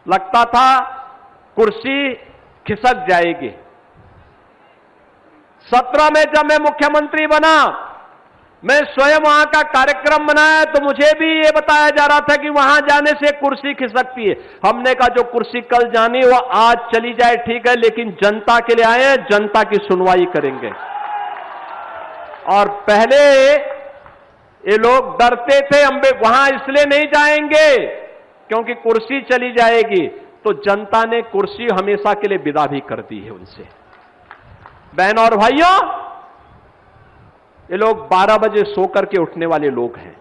लगता था कुर्सी खिसक जाएगी। 17 में जब मैं मुख्यमंत्री बना, मैं स्वयं वहां का कार्यक्रम बनाया तो मुझे भी ये बताया जा रहा था कि वहां जाने से कुर्सी खिसकती है। हमने कहा जो कुर्सी कल जानी वो आज चली जाए ठीक है, लेकिन जनता के लिए आए हैं, जनता की सुनवाई करेंगे। और पहले ये लोग डरते थे हम वहां इसलिए नहीं जाएंगे क्योंकि कुर्सी चली जाएगी, तो जनता ने कुर्सी हमेशा के लिए विदा भी कर दी है उनसे। बहनों और भाइयों, ये लोग 12 बजे सो करके उठने वाले लोग हैं।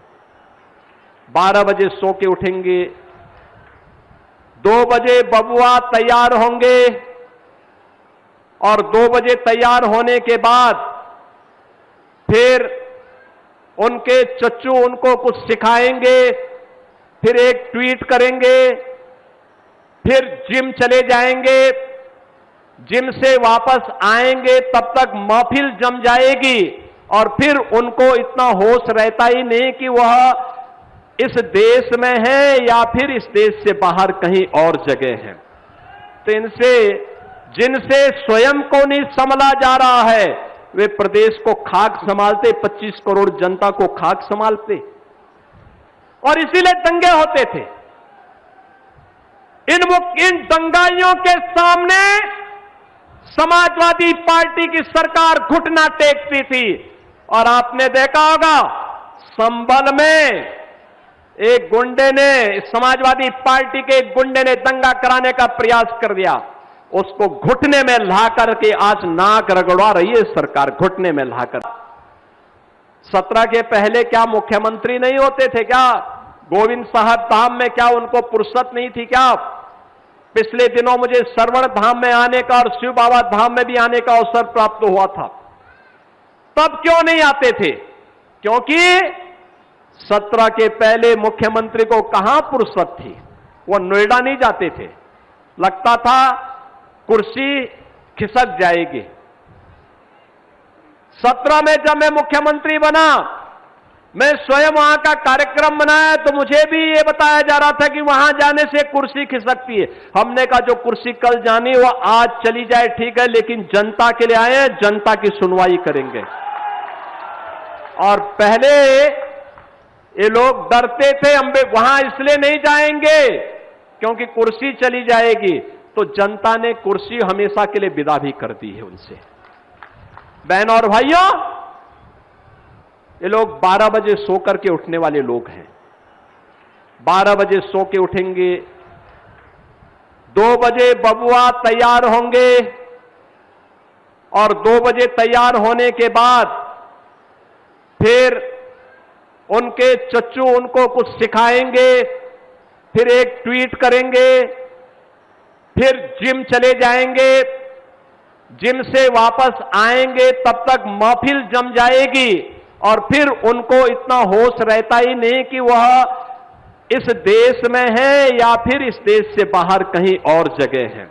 12 बजे सो के उठेंगे, 2 बजे बबुआ तैयार होंगे और 2 बजे तैयार होने के बाद फिर उनके चच्चू उनको कुछ सिखाएंगे, फिर एक ट्वीट करेंगे, फिर जिम चले जाएंगे, जिम से वापस आएंगे तब तक महफिल जम जाएगी और फिर उनको इतना होश रहता ही नहीं कि वह इस देश में है या फिर इस देश से बाहर कहीं और जगह है। तो इनसे जिनसे स्वयं को नहीं संभला जा रहा है, वे प्रदेश को खाक संभालते, 25 करोड़ जनता को खाक संभालते, और इसीलिए दंगे होते थे। इन दंगाइयों के सामने समाजवादी पार्टी की सरकार घुटना टेकती थी। और आपने देखा होगा संभल में एक गुंडे ने, समाजवादी पार्टी के एक गुंडे ने दंगा कराने का प्रयास कर दिया, उसको घुटने में ला करके आज नाक रगड़वा रही है सरकार, घुटने में लाकर। 17 के पहले क्या मुख्यमंत्री नहीं होते थे क्या? गोविंद साहब धाम में क्या उनको फुर्सत नहीं थी क्या? पिछले दिनों मुझे सरवण धाम में आने का और शिव बाबा धाम में भी आने का अवसर प्राप्त हुआ था। तब क्यों नहीं आते थे? क्योंकि 17 के पहले मुख्यमंत्री को कहां फुर्सत थी, वो नोएडा नहीं जाते थे। लगता था कुर्सी खिसक जाएगी। 17 में जब मैं मुख्यमंत्री बना, मैं स्वयं वहां का कार्यक्रम बनाया तो मुझे भी ये बताया जा रहा था कि वहां जाने से कुर्सी खिसकती है। हमने कहा जो कुर्सी कल जानी वो आज चली जाए ठीक है, लेकिन जनता के लिए आए हैं, जनता की सुनवाई करेंगे। और पहले ये लोग डरते थे हम वहां इसलिए नहीं जाएंगे क्योंकि कुर्सी चली जाएगी, तो जनता ने कुर्सी हमेशा के लिए विदा भी कर दी है उनसे। बहनों और भाइयों, ये लोग 12 बजे सो करके उठने वाले लोग हैं। 12 बजे सो के उठेंगे, 2 बजे बबुआ तैयार होंगे और 2 बजे तैयार होने के बाद फिर उनके चच्चू उनको कुछ सिखाएंगे, फिर एक ट्वीट करेंगे, फिर जिम चले जाएंगे, जिम से वापस आएंगे तब तक महफिल जम जाएगी और फिर उनको इतना होश रहता ही नहीं कि वह इस देश में है या फिर इस देश से बाहर कहीं और जगह है।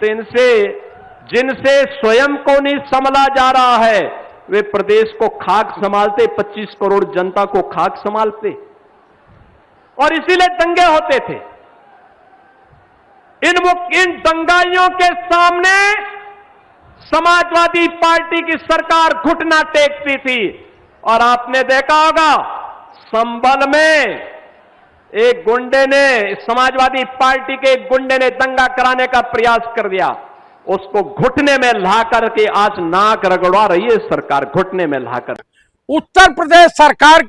तो इनसे जिनसे स्वयं को नहीं संभला जा रहा है, वे प्रदेश को खाक संभालते, 25 करोड़ जनता को खाक संभालते, और इसीलिए दंगे होते थे। इन दंगाइयों के सामने समाजवादी पार्टी की सरकार घुटना टेकती थी। और आपने देखा होगा संभल में एक गुंडे ने, समाजवादी पार्टी के एक गुंडे ने दंगा कराने का प्रयास कर दिया, उसको घुटने में ला करके आज नाक रगड़वा रही है सरकार, घुटने में लाकर। उत्तर प्रदेश सरकार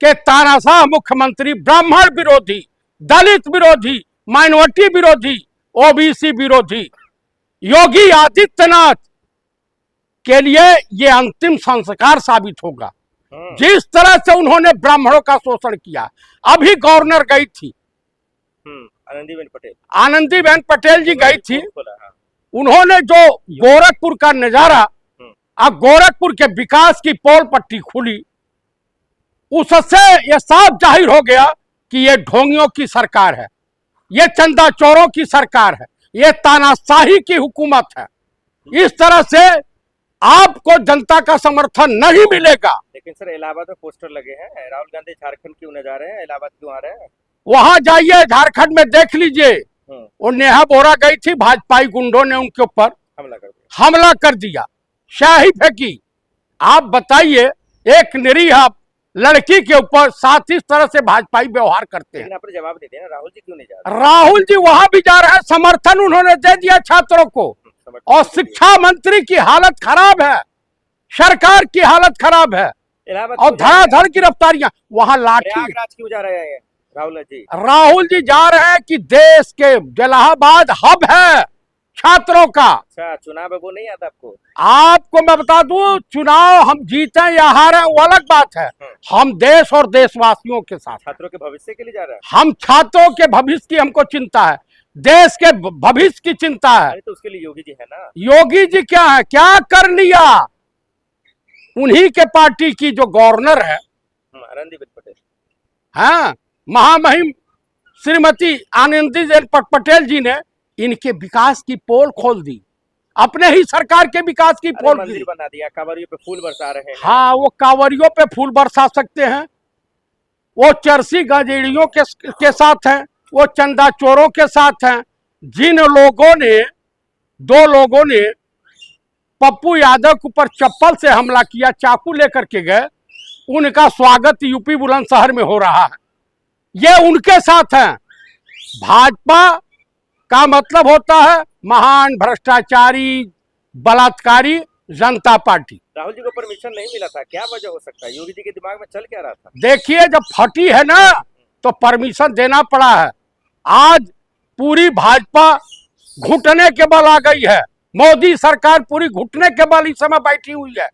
के तानाशाह मुख्यमंत्री ब्राह्मण विरोधी, दलित विरोधी, माइनॉरिटी विरोधी, ओबीसी विरोधी योगी आदित्यनाथ के लिए ये अंतिम संस्कार साबित होगा। जिस तरह से उन्होंने ब्राह्मणों का शोषण किया। अभी गवर्नर गई थी आनंदीबेन पटेल जी गई थी, उन्होंने जो गोरखपुर का नजारा, अब गोरखपुर के विकास की पोल पट्टी खुली, उससे यह साफ जाहिर हो गया कि ये ढोंगियों की सरकार है, ये चंदा चोरों की सरकार है, ये तानाशाही की हुकूमत है। इस तरह से आपको जनता का समर्थन नहीं मिलेगा। लेकिन सर इलाहाबाद में पोस्टर लगे हैं, राहुल गांधी झारखंड क्यों न जा रहे हैं, इलाहाबाद क्यों आ रहे हैं? वहां जाइए, झारखंड में देख लीजिए, और नेहा बोरा गई थी, भाजपाई गुंडों ने उनके ऊपर हमला कर दिया, शाही फेंकी। आप बताइए, एक निरीह लड़की के ऊपर साथ इस तरह से भाजपाई व्यवहार करते हैं। आपने जवाब दे दिया ना, राहुल जी क्यों नहीं जा रहे? राहुल जी वहां भी जा रहे हैं, समर्थन उन्होंने दे दिया छात्रों को। और शिक्षा मंत्री की हालत खराब है, सरकार की हालत खराब है, और धड़ाधड़ गिरफ्तारियां। वहां लाठी। प्रयागराज क्यों जा रहे हैं राहुल जी जा रहे हैं कि देश के इलाहाबाद हब है छात्रों का। अच्छा, चुनाव है वो नहीं आता आपको? आपको मैं बता दूं, चुनाव हम जीते या हारे वो अलग बात है, हम देश और देशवासियों के साथ, छात्रों के भविष्य के लिए जा रहे हैं। हम छात्रों के भविष्य की हमको चिंता है, देश के भविष्य की चिंता है। तो उसके लिए योगी जी है ना। योगी जी क्या है, क्या कर लिया? उन्हीं के पार्टी की जो गवर्नर है आनंदीबेन पटेल, हाँ, महामहिम श्रीमती आनंदीबेन पटेल जी ने इनके विकास की पोल खोल दी, अपने ही सरकार के विकास की पोल मंदिर बना दिया, कांवरियों पे फूल बरसा रहे हैं। हाँ, वो कांवरियों पे फूल बरसा सकते हैं, वो चरसी गजेड़ियों के साथ हैं, वो चंदा चोरों के साथ हैं। जिन लोगों ने, दो लोगों ने पप्पू यादव के ऊपर चप्पल से हमला किया, चाकू लेकर के गए, उनका स्वागत यूपी बुलंदशहर में हो रहा है, ये उनके साथ हैं। भाजपा का मतलब होता है महान भ्रष्टाचारी बलात्कारी जनता पार्टी। राहुल जी को परमिशन नहीं मिला था, क्या वजह हो सकता है? योगी जी के दिमाग में चल क्या रहा था? देखिए, जब फटी है ना तो परमिशन देना पड़ा है। आज पूरी भाजपा घुटने के बल आ गई है, मोदी सरकार पूरी घुटने के बल इस समय बैठी हुई है।